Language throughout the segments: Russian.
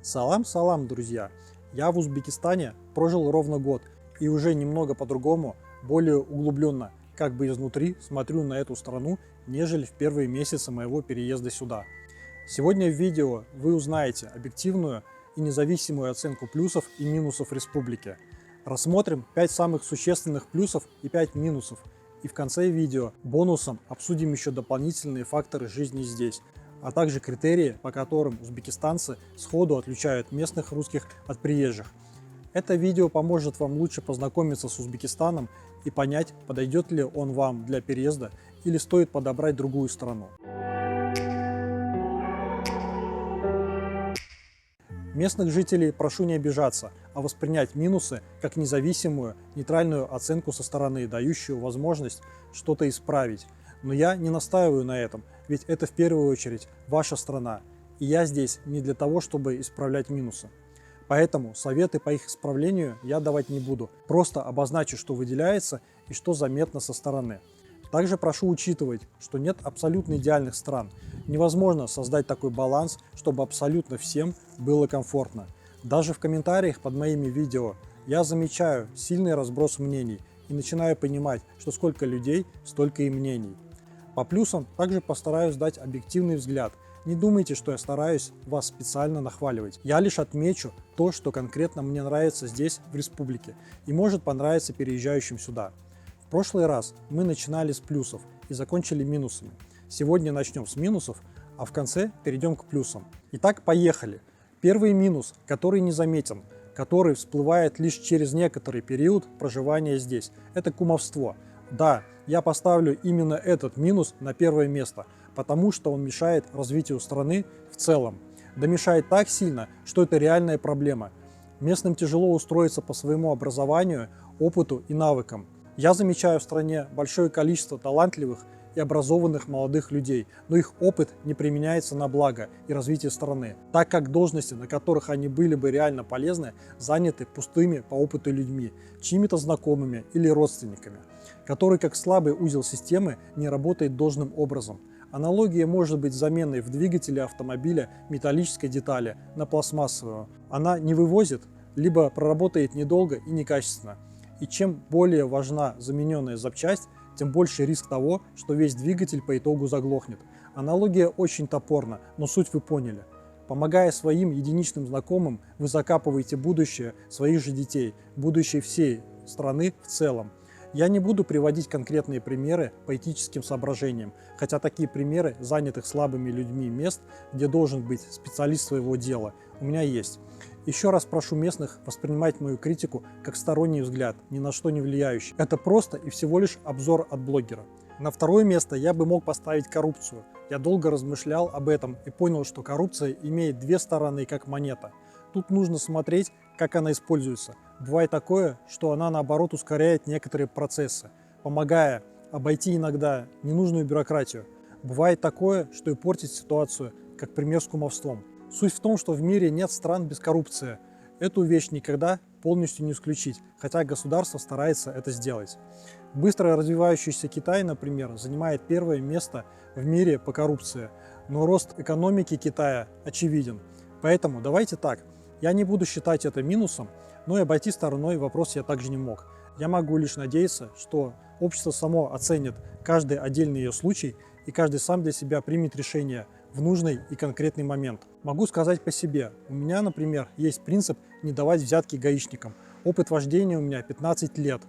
Салам-салам, друзья! Я в Узбекистане прожил ровно год и уже немного по-другому, более углубленно, как бы изнутри смотрю на эту страну, нежели в первые месяцы моего переезда сюда. Сегодня в видео вы узнаете объективную и независимую оценку плюсов и минусов республики. Рассмотрим 5 самых существенных плюсов и 5 минусов. И в конце видео бонусом обсудим еще дополнительные факторы жизни здесь, а также критерии, по которым узбекистанцы сходу отличают местных русских от приезжих. Это видео поможет вам лучше познакомиться с Узбекистаном и понять, подойдет ли он вам для переезда или стоит подобрать другую страну. Местных жителей прошу не обижаться, а воспринять минусы как независимую, нейтральную оценку со стороны, дающую возможность что-то исправить. Но я не настаиваю на этом, ведь это в первую очередь ваша страна, и я здесь не для того, чтобы исправлять минусы. Поэтому советы по их исправлению я давать не буду, просто обозначу, что выделяется и что заметно со стороны. Также прошу учитывать, что нет абсолютно идеальных стран. Невозможно создать такой баланс, чтобы абсолютно всем было комфортно. Даже в комментариях под моими видео я замечаю сильный разброс мнений и начинаю понимать, что сколько людей, столько и мнений. По плюсам также постараюсь дать объективный взгляд. Не думайте, что я стараюсь вас специально нахваливать. Я лишь отмечу то, что конкретно мне нравится здесь, в республике, и может понравиться переезжающим сюда. В прошлый раз мы начинали с плюсов и закончили минусами. Сегодня начнем с минусов, а в конце перейдем к плюсам. Итак, поехали. Первый минус, который незаметен, который всплывает лишь через некоторый период проживания здесь, это кумовство. Да, я поставлю именно этот минус на первое место, потому что он мешает развитию страны в целом. Да мешает так сильно, что это реальная проблема. Местным тяжело устроиться по своему образованию, опыту и навыкам. Я замечаю в стране большое количество талантливых и образованных молодых людей, но их опыт не применяется на благо и развитие страны, так как должности, на которых они были бы реально полезны, заняты пустыми по опыту людьми, чьими-то знакомыми или родственниками, который как слабый узел системы не работает должным образом. Аналогия может быть заменой в двигателе автомобиля металлической детали на пластмассовую. Она не вывозит, либо проработает недолго и некачественно. И чем более важна замененная запчасть, тем больше риск того, что весь двигатель по итогу заглохнет. Аналогия очень топорна, но суть вы поняли. Помогая своим единичным знакомым, вы закапываете будущее своих же детей, будущее всей страны в целом. Я не буду приводить конкретные примеры по этическим соображениям, хотя такие примеры занятых слабыми людьми мест, где должен быть специалист своего дела, у меня есть. Еще раз прошу местных воспринимать мою критику как сторонний взгляд, ни на что не влияющий. Это просто и всего лишь обзор от блогера. На второе место я бы мог поставить коррупцию. Я долго размышлял об этом и понял, что коррупция имеет две стороны как монета. Тут нужно смотреть, как она используется. Бывает такое, что она наоборот ускоряет некоторые процессы, помогая обойти иногда ненужную бюрократию. Бывает такое, что и портит ситуацию, как пример с кумовством. Суть в том, что в мире нет стран без коррупции. Эту вещь никогда полностью не исключить, хотя государство старается это сделать. Быстро развивающийся Китай, например, занимает первое место в мире по коррупции, но рост экономики Китая очевиден. Поэтому давайте так, я не буду считать это минусом, но и обойти стороной вопрос я также не мог. Я могу лишь надеяться, что общество само оценит каждый отдельный ее случай и каждый сам для себя примет решение в нужный и конкретный момент. Могу сказать по себе. У меня, например, есть принцип не давать взятки гаишникам. Опыт вождения у меня 15 лет.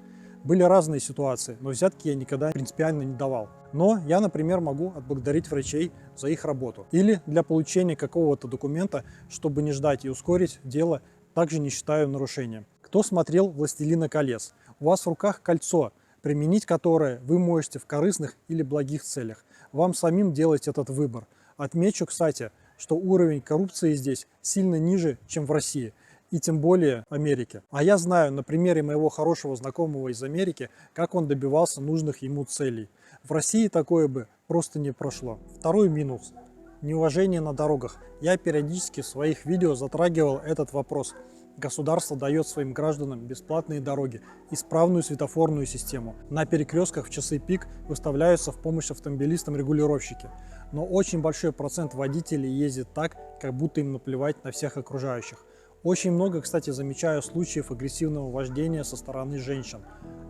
Были разные ситуации, но взятки я никогда принципиально не давал. Но я, например, могу отблагодарить врачей за их работу. Или для получения какого-то документа, чтобы не ждать и ускорить дело, также не считаю нарушением. Кто смотрел «Властелина колец»? У вас в руках кольцо, применить которое вы можете в корыстных или благих целях. Вам самим делать этот выбор. Отмечу, кстати, что уровень коррупции здесь сильно ниже, чем в России, и тем более в Америке. А я знаю на примере моего хорошего знакомого из Америки, как он добивался нужных ему целей. В России такое бы просто не прошло. Второй минус – неуважение на дорогах. Я периодически в своих видео затрагивал этот вопрос. Государство дает своим гражданам бесплатные дороги, исправную светофорную систему. На перекрестках в часы пик выставляются в помощь автомобилистам регулировщики. Но очень большой процент водителей ездит так, как будто им наплевать на всех окружающих. Очень много, кстати, замечаю случаев агрессивного вождения со стороны женщин.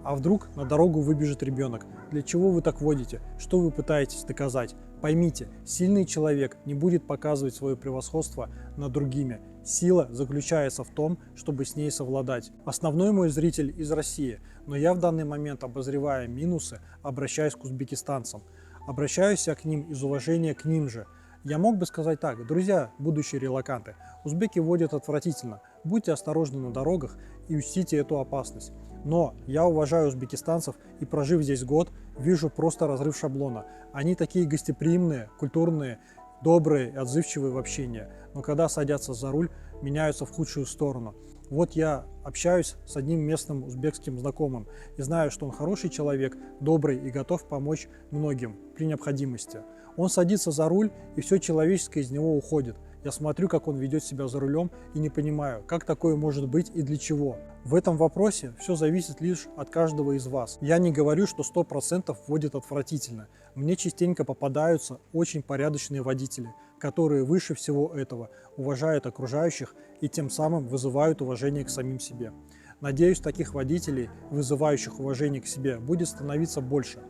А вдруг на дорогу выбежит ребенок? Для чего вы так водите? Что вы пытаетесь доказать? Поймите, сильный человек не будет показывать свое превосходство над другими. Сила заключается в том, чтобы с ней совладать. Основной мой зритель из России, но я в данный момент, обозревая минусы, обращаюсь к узбекистанцам. Обращаюсь я к ним из уважения к ним же. Я мог бы сказать так: друзья, будущие релоканты, узбеки водят отвратительно, будьте осторожны на дорогах и учтите эту опасность. Но я уважаю узбекистанцев и, прожив здесь год, вижу просто разрыв шаблона. Они такие гостеприимные, культурные, добрые и отзывчивые в общении, но когда садятся за руль, меняются в худшую сторону. Вот я общаюсь с одним местным узбекским знакомым и знаю, что он хороший человек, добрый и готов помочь многим при необходимости. Он садится за руль, и все человеческое из него уходит. Я смотрю, как он ведет себя за рулем, и не понимаю, как такое может быть и для чего. В этом вопросе все зависит лишь от каждого из вас. Я не говорю, что 100% водят отвратительно. Мне частенько попадаются очень порядочные водители, которые выше всего этого уважают окружающих и тем самым вызывают уважение к самим себе. Надеюсь, таких водителей, вызывающих уважение к себе, будет становиться больше.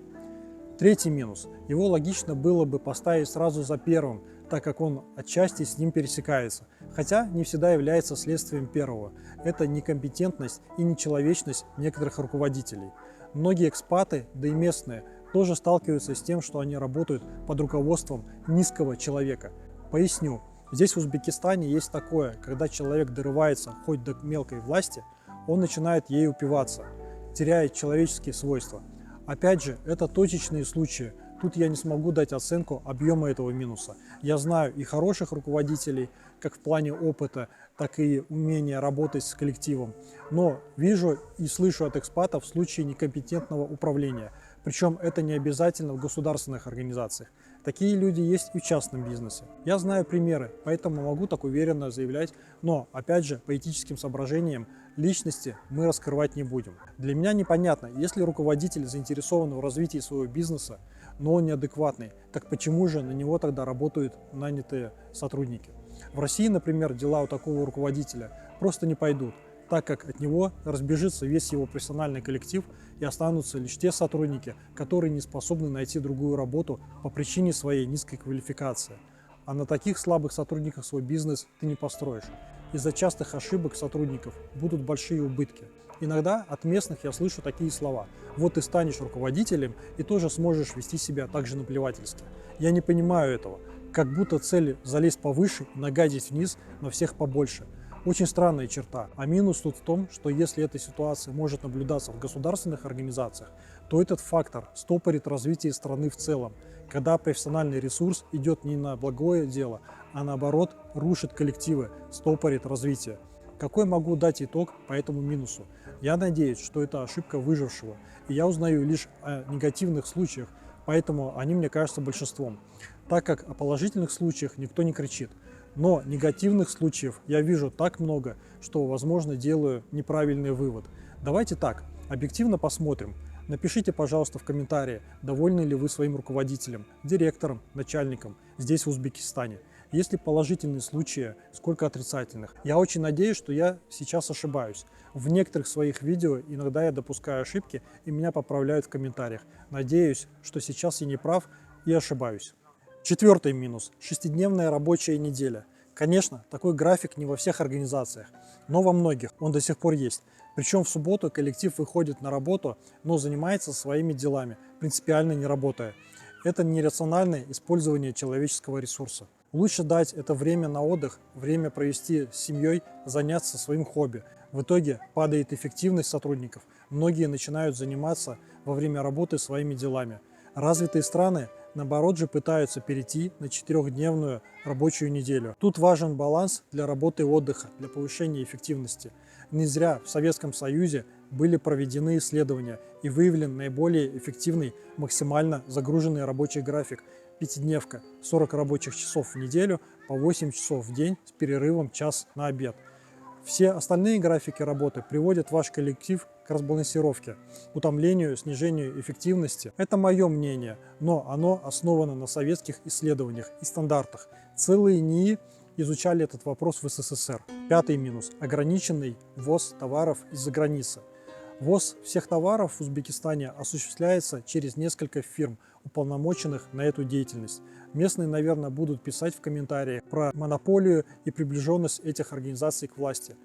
Третий минус. Его логично было бы поставить сразу за первым, так как он отчасти с ним пересекается, хотя не всегда является следствием первого. Это некомпетентность и нечеловечность некоторых руководителей. Многие экспаты, да и местные, тоже сталкиваются с тем, что они работают под руководством низкого человека. Поясню. Здесь в Узбекистане есть такое: когда человек дорывается хоть до мелкой власти, он начинает ей упиваться, теряет человеческие свойства. Опять же, это точечные случаи. Тут я не смогу дать оценку объема этого минуса. Я знаю и хороших руководителей, как в плане опыта, так и умения работать с коллективом. Но вижу и слышу от экспатов случаи некомпетентного управления. Причем это не обязательно в государственных организациях. Такие люди есть и в частном бизнесе. Я знаю примеры, поэтому могу так уверенно заявлять, но, опять же, по этическим соображениям, личности мы раскрывать не будем. Для меня непонятно, если руководитель заинтересован в развитии своего бизнеса, но он неадекватный, так почему же на него тогда работают нанятые сотрудники? В России, например, дела у такого руководителя просто не пойдут, так как от него разбежится весь его профессиональный коллектив и останутся лишь те сотрудники, которые не способны найти другую работу по причине своей низкой квалификации. А на таких слабых сотрудниках свой бизнес ты не построишь. Из-за частых ошибок сотрудников будут большие убытки. Иногда от местных я слышу такие слова: вот ты станешь руководителем и тоже сможешь вести себя так же наплевательски. Я не понимаю этого. Как будто цель залезть повыше и нагадить вниз на всех побольше. Очень странная черта. А минус тут в том, что если эта ситуация может наблюдаться в государственных организациях, то этот фактор стопорит развитие страны в целом, когда профессиональный ресурс идет не на благое дело, а наоборот рушит коллективы, стопорит развитие. Какой могу дать итог по этому минусу? Я надеюсь, что это ошибка выжившего, и я узнаю лишь о негативных случаях, поэтому они мне кажутся большинством, так как о положительных случаях никто не кричит. Но негативных случаев я вижу так много, что, возможно, делаю неправильный вывод. Давайте так, объективно посмотрим. Напишите, пожалуйста, в комментарии, довольны ли вы своим руководителем, директором, начальником здесь, в Узбекистане. Есть ли положительные случаи, сколько отрицательных. Я очень надеюсь, что я сейчас ошибаюсь. В некоторых своих видео иногда я допускаю ошибки, и меня поправляют в комментариях. Надеюсь, что сейчас я не прав и ошибаюсь. Четвертый минус – 6-дневная рабочая неделя. Конечно, такой график не во всех организациях, но во многих он до сих пор есть. Причем в субботу коллектив выходит на работу, но занимается своими делами, принципиально не работая. Это нерациональное использование человеческого ресурса. Лучше дать это время на отдых, время провести с семьей, заняться своим хобби. В итоге падает эффективность сотрудников. Многие начинают заниматься во время работы своими делами. Развитые страны, наоборот же, пытаются перейти на 4-дневную рабочую неделю. Тут важен баланс для работы и отдыха, для повышения эффективности. Не зря в Советском Союзе были проведены исследования и выявлен наиболее эффективный, максимально загруженный рабочий график. Пятидневка, 40 рабочих часов в неделю, по 8 часов в день с перерывом час на обед. Все остальные графики работы приводят ваш коллектив к разбалансировке, утомлению, снижению эффективности. Это мое мнение, но оно основано на советских исследованиях и стандартах. Целые НИИ изучали этот вопрос в СССР. Пятый минус – ограниченный ввоз товаров из-за границы. Ввоз всех товаров в Узбекистане осуществляется через несколько фирм, уполномоченных на эту деятельность. Местные, наверное, будут писать в комментариях про монополию и приближенность этих организаций к власти.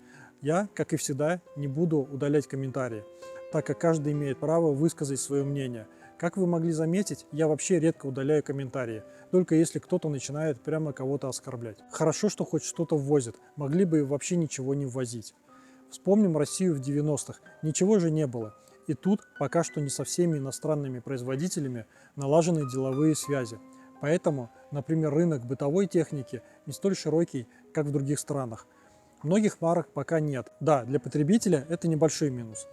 Я, как и всегда, не буду удалять комментарии, так как каждый имеет право высказать свое мнение. Как вы могли заметить, я вообще редко удаляю комментарии, только если кто-то начинает прямо кого-то оскорблять. Хорошо, что хоть что-то ввозят, могли бы вообще ничего не ввозить. Вспомним Россию в 90-х. Ничего же не было. И тут пока что не со всеми иностранными производителями налажены деловые связи. Поэтому, например, рынок бытовой техники не столь широкий, как в других странах. Многих марок пока нет. Да, для потребителя это небольшой минус.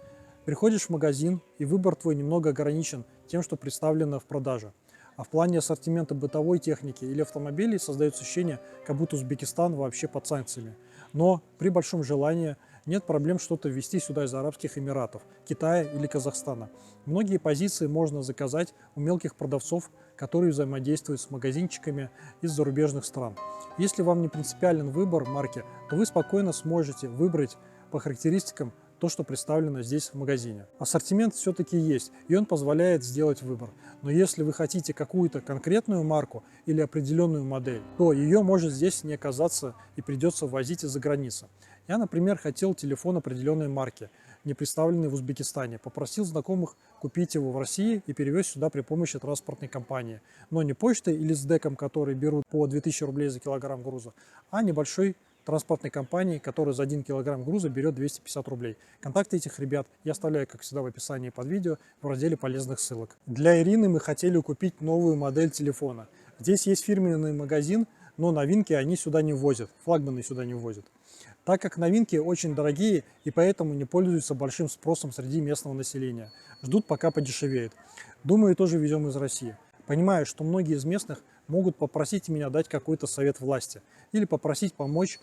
Приходишь в магазин, и выбор твой немного ограничен тем, что представлено в продаже. А в плане ассортимента бытовой техники или автомобилей создается ощущение, как будто Узбекистан вообще под санкциями. Но при большом желании нет проблем что-то ввести сюда из Арабских Эмиратов, Китая или Казахстана. Многие позиции можно заказать у мелких продавцов, которые взаимодействуют с магазинчиками из зарубежных стран. Если вам не принципиален выбор марки, то вы спокойно сможете выбрать по характеристикам то, что представлено здесь в магазине. Ассортимент все-таки есть, и он позволяет сделать выбор. Но если вы хотите какую-то конкретную марку или определенную модель, то ее может здесь не оказаться и придется ввозить из-за границы. Я, например, хотел телефон определенной марки, не представленный в Узбекистане. Попросил знакомых купить его в России и перевез сюда при помощи транспортной компании. Но не почтой или с ДЭКом, которые берут по 2000 рублей за килограмм груза, а небольшой транспортной компании, которая за 1 килограмм груза берет 250 рублей. Контакты этих ребят я оставляю, как всегда, в описании под видео в разделе полезных ссылок. Для Ирины мы хотели купить новую модель телефона. Здесь есть фирменный магазин, но новинки они сюда не возят, флагманы сюда не возят. Так как новинки очень дорогие и поэтому не пользуются большим спросом среди местного населения. Ждут, пока подешевеет. Думаю, тоже везем из России. Понимаю, что многие из местных могут попросить меня дать какой-то совет власти или попросить помочь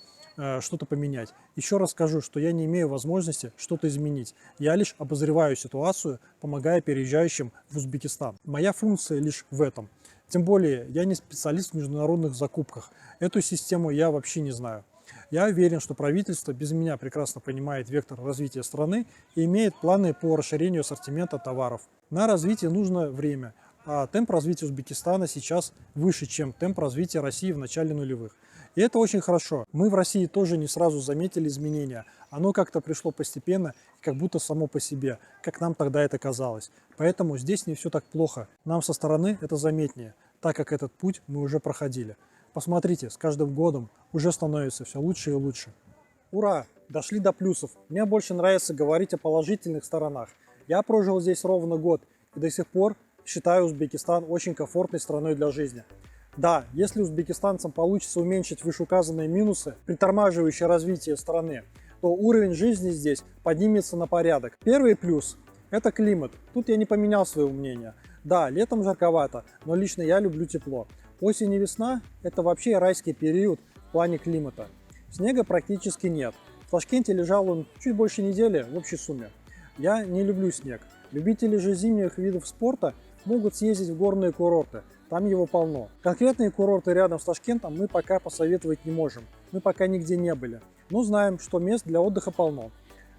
что-то поменять. Еще раз скажу, что я не имею возможности что-то изменить. Я лишь обозреваю ситуацию, помогая переезжающим в Узбекистан. Моя функция лишь в этом. Тем более, я не специалист в международных закупках. Эту систему я вообще не знаю. Я уверен, что правительство без меня прекрасно понимает вектор развития страны и имеет планы по расширению ассортимента товаров. На развитие нужно время, а темп развития Узбекистана сейчас выше, чем темп развития России в начале нулевых. И это очень хорошо. Мы в России тоже не сразу заметили изменения. Оно как-то пришло постепенно и как будто само по себе, как нам тогда это казалось. Поэтому здесь не все так плохо. Нам со стороны это заметнее, так как этот путь мы уже проходили. Посмотрите, с каждым годом уже становится все лучше и лучше. Ура! Дошли до плюсов. Мне больше нравится говорить о положительных сторонах. Я прожил здесь ровно год и до сих пор считаю Узбекистан очень комфортной страной для жизни. Да, если узбекистанцам получится уменьшить вышеуказанные минусы, притормаживающие развитие страны, то уровень жизни здесь поднимется на порядок. Первый плюс – это климат. Тут я не поменял своего мнения. Да, летом жарковато, но лично я люблю тепло. Осень и весна – это вообще райский период в плане климата. Снега практически нет. В Ташкенте лежал он чуть больше недели в общей сумме. Я не люблю снег. Любители же зимних видов спорта могут съездить в горные курорты. Там его полно. Конкретные курорты рядом с Ташкентом мы пока посоветовать не можем. Мы пока нигде не были. Но знаем, что мест для отдыха полно.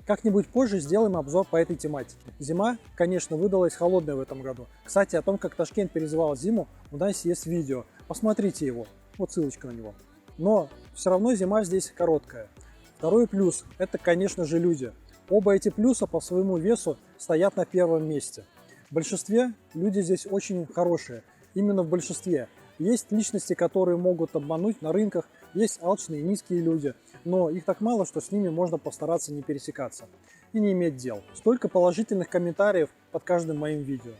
Как-нибудь позже сделаем обзор по этой тематике. Зима, конечно, выдалась холодная в этом году. Кстати, о том, как Ташкент переживал зиму, у нас есть видео. Посмотрите его. Вот ссылочка на него. Но все равно зима здесь короткая. Второй плюс – это, конечно же, люди. Оба эти плюса по своему весу стоят на первом месте. В большинстве люди здесь очень хорошие. Именно в большинстве. Есть личности, которые могут обмануть на рынках, есть алчные и низкие люди, но их так мало, что с ними можно постараться не пересекаться и не иметь дел. Столько положительных комментариев под каждым моим видео.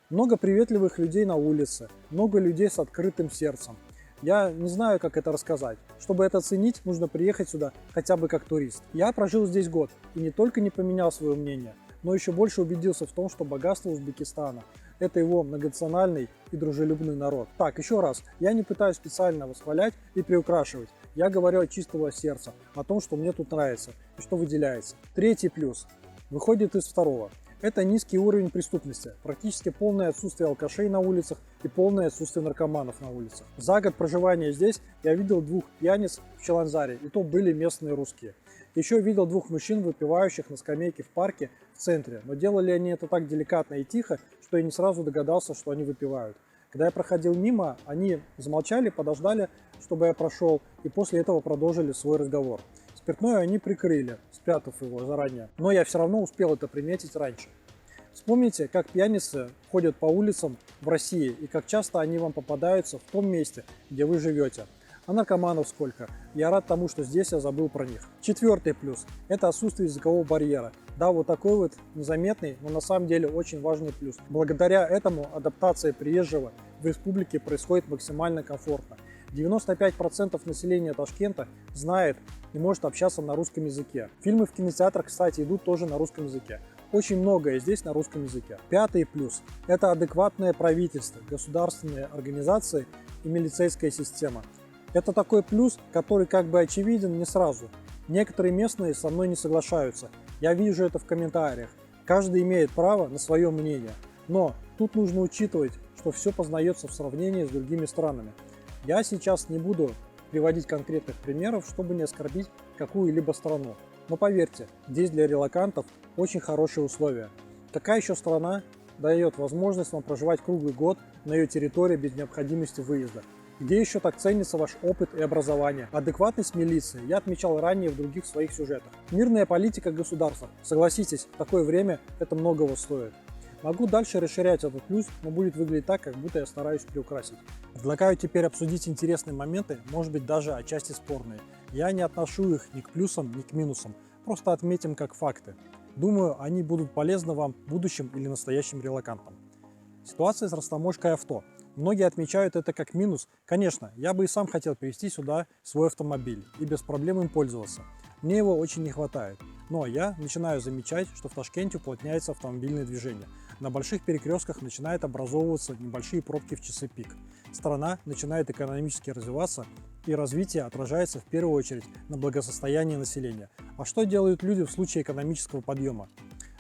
Много приветливых людей на улице, много людей с открытым сердцем. Я не знаю, как это рассказать. Чтобы это оценить, нужно приехать сюда хотя бы как турист. Я прожил здесь год и не только не поменял свое мнение, но еще больше убедился в том, что богатство Узбекистана – это его многонациональный и дружелюбный народ. Так, еще раз, я не пытаюсь специально восхвалять и приукрашивать. Я говорю от чистого сердца, о том, что мне тут нравится и что выделяется. Третий плюс выходит из второго. Это низкий уровень преступности, практически полное отсутствие алкашей на улицах и полное отсутствие наркоманов на улицах. За год проживания здесь я видел 2 пьяниц в Чаланзаре, и то были местные русские. Еще видел 2 мужчин, выпивающих на скамейке в парке в центре, но делали они это так деликатно и тихо, что я не сразу догадался, что они выпивают. Когда я проходил мимо, они замолчали, подождали, чтобы я прошел, и после этого продолжили свой разговор. Спиртное они прикрыли, спрятав его заранее, но я все равно успел это приметить раньше. Вспомните, как пьяницы ходят по улицам в России и как часто они вам попадаются в том месте, где вы живете. А наркоманов сколько. Я рад тому, что здесь я забыл про них. Четвертый плюс – это отсутствие языкового барьера. Да, вот такой вот незаметный, но на самом деле очень важный плюс. Благодаря этому адаптация приезжего в республике происходит максимально комфортно. 95% населения Ташкента знает и может общаться на русском языке. Фильмы в кинотеатрах, кстати, идут тоже на русском языке. Очень многое здесь на русском языке. Пятый плюс – это адекватное правительство, государственные организации и милицейская система. Это такой плюс, который как бы очевиден не сразу. Некоторые местные со мной не соглашаются. Я вижу это в комментариях. Каждый имеет право на свое мнение. Но тут нужно учитывать, что все познается в сравнении с другими странами. Я сейчас не буду приводить конкретных примеров, чтобы не оскорбить какую-либо страну. Но поверьте, здесь для релокантов очень хорошие условия. Какая еще страна дает возможность вам проживать круглый год на ее территории без необходимости выезда? Где еще так ценится ваш опыт и образование? Адекватность милиции я отмечал ранее в других своих сюжетах. Мирная политика государства. Согласитесь, в такое время это многого стоит. Могу дальше расширять этот плюс, но будет выглядеть так, как будто я стараюсь приукрасить. Предлагаю теперь обсудить интересные моменты, может быть даже отчасти спорные. Я не отношу их ни к плюсам, ни к минусам, просто отметим как факты. Думаю, они будут полезны вам будущим или настоящим релокантам. Ситуация с растаможкой авто. Многие отмечают это как минус. Конечно, я бы и сам хотел привезти сюда свой автомобиль и без проблем им пользоваться. Мне его очень не хватает. Но я начинаю замечать, что в Ташкенте уплотняется автомобильное движение. На больших перекрестках начинают образовываться небольшие пробки в часы пик. Страна начинает экономически развиваться, и развитие отражается в первую очередь на благосостоянии населения. А что делают люди в случае экономического подъема?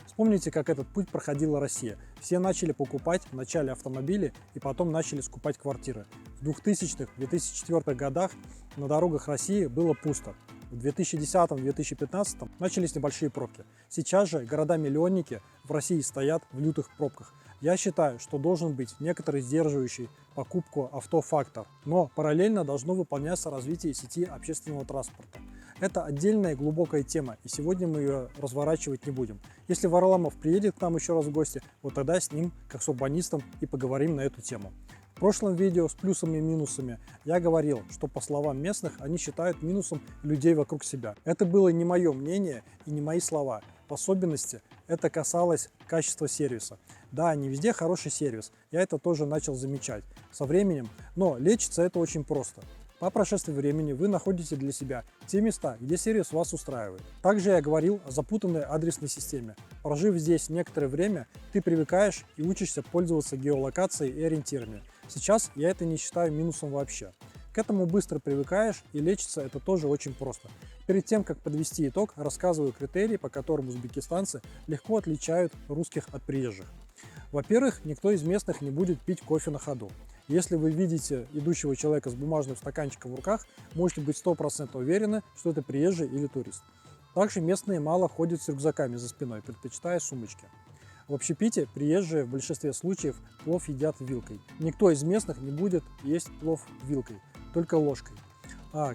Вспомните, как этот путь проходила Россия. Все начали покупать вначале автомобили и потом начали скупать квартиры. В 2000-2004 годах на дорогах России было пусто. В 2010-2015 начались небольшие пробки. Сейчас же города-миллионники в России стоят в лютых пробках. Я считаю, что должен быть некоторый сдерживающий покупку авто фактор, но параллельно должно выполняться развитие сети общественного транспорта. Это отдельная глубокая тема, и сегодня мы ее разворачивать не будем. Если Варламов приедет к нам еще раз в гости, вот тогда с ним, как с урбанистом, и поговорим на эту тему. В прошлом видео с плюсами и минусами я говорил, что по словам местных они считают минусом людей вокруг себя. Это было не мое мнение и не мои слова. В особенности это касалось качества сервиса. Да, не везде хороший сервис, я это тоже начал замечать со временем, но лечится это очень просто. По прошествии времени вы находите для себя те места, где сервис вас устраивает. Также я говорил о запутанной адресной системе. Прожив здесь некоторое время, ты привыкаешь и учишься пользоваться геолокацией и ориентирами. Сейчас я это не считаю минусом вообще. К этому быстро привыкаешь, и лечится это тоже очень просто. Перед тем, как подвести итог, рассказываю критерии, по которым узбекистанцы легко отличают русских от приезжих. Во-первых, никто из местных не будет пить кофе на ходу. Если вы видите идущего человека с бумажным стаканчиком в руках, можете быть 100% уверены, что это приезжий или турист. Также местные мало ходят с рюкзаками за спиной, предпочитая сумочки. В общепите приезжие в большинстве случаев плов едят вилкой. Никто из местных не будет есть плов вилкой, только ложкой.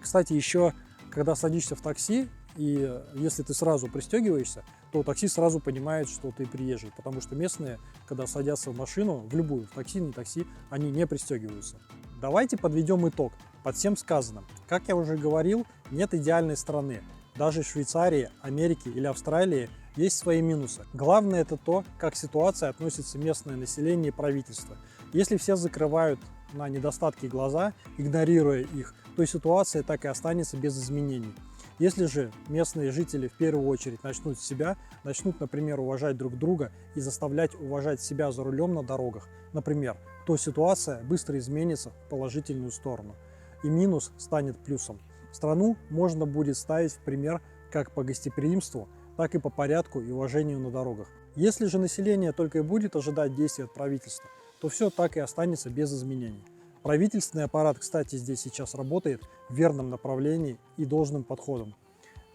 Кстати, еще когда садишься в такси, и если ты сразу пристегиваешься, то такси сразу понимает, что ты приезжий, потому что местные, когда садятся в машину, в любую, в такси, не такси, они не пристегиваются. Давайте подведем итог под всем сказанным. Как я уже говорил, нет идеальной страны. Даже в Швейцарии, Америке или Австралии есть свои минусы. Главное это то, как к ситуации относится местное население и правительство. Если все закрывают на недостатки глаза, игнорируя их, то ситуация так и останется без изменений. Если же местные жители в первую очередь начнут с себя, начнут, например, уважать друг друга и заставлять уважать себя за рулем на дорогах, например, то ситуация быстро изменится в положительную сторону. И минус станет плюсом. Страну можно будет ставить в пример как по гостеприимству, так и по порядку и уважению на дорогах. Если же население только и будет ожидать действий от правительства, то все так и останется без изменений. Правительственный аппарат, кстати, здесь сейчас работает в верном направлении и должным подходом.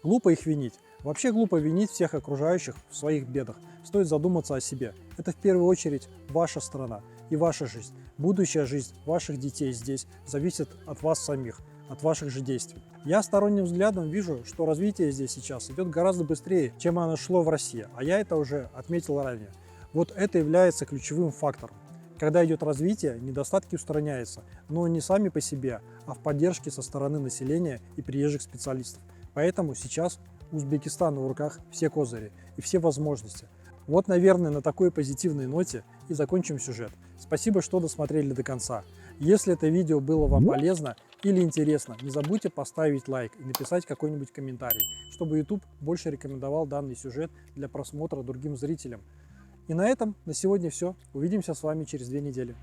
Глупо их винить. Вообще глупо винить всех окружающих в своих бедах. Стоит задуматься о себе. Это в первую очередь ваша страна и ваша жизнь. Будущая жизнь ваших детей здесь зависит от вас самих, от ваших же действий. Я сторонним взглядом вижу, что развитие здесь сейчас идет гораздо быстрее, чем оно шло в России, а я это уже отметил ранее. Вот это является ключевым фактором. Когда идет развитие, недостатки устраняются, но не сами по себе, а в поддержке со стороны населения и приезжих специалистов. Поэтому сейчас у Узбекистана в руках все козыри и все возможности. Вот, наверное, на такой позитивной ноте и закончим сюжет. Спасибо, что досмотрели до конца. Если это видео было вам полезно или интересно, не забудьте поставить лайк и написать какой-нибудь комментарий, чтобы YouTube больше рекомендовал данный сюжет для просмотра другим зрителям. И на этом на сегодня все. Увидимся с вами через 2 недели.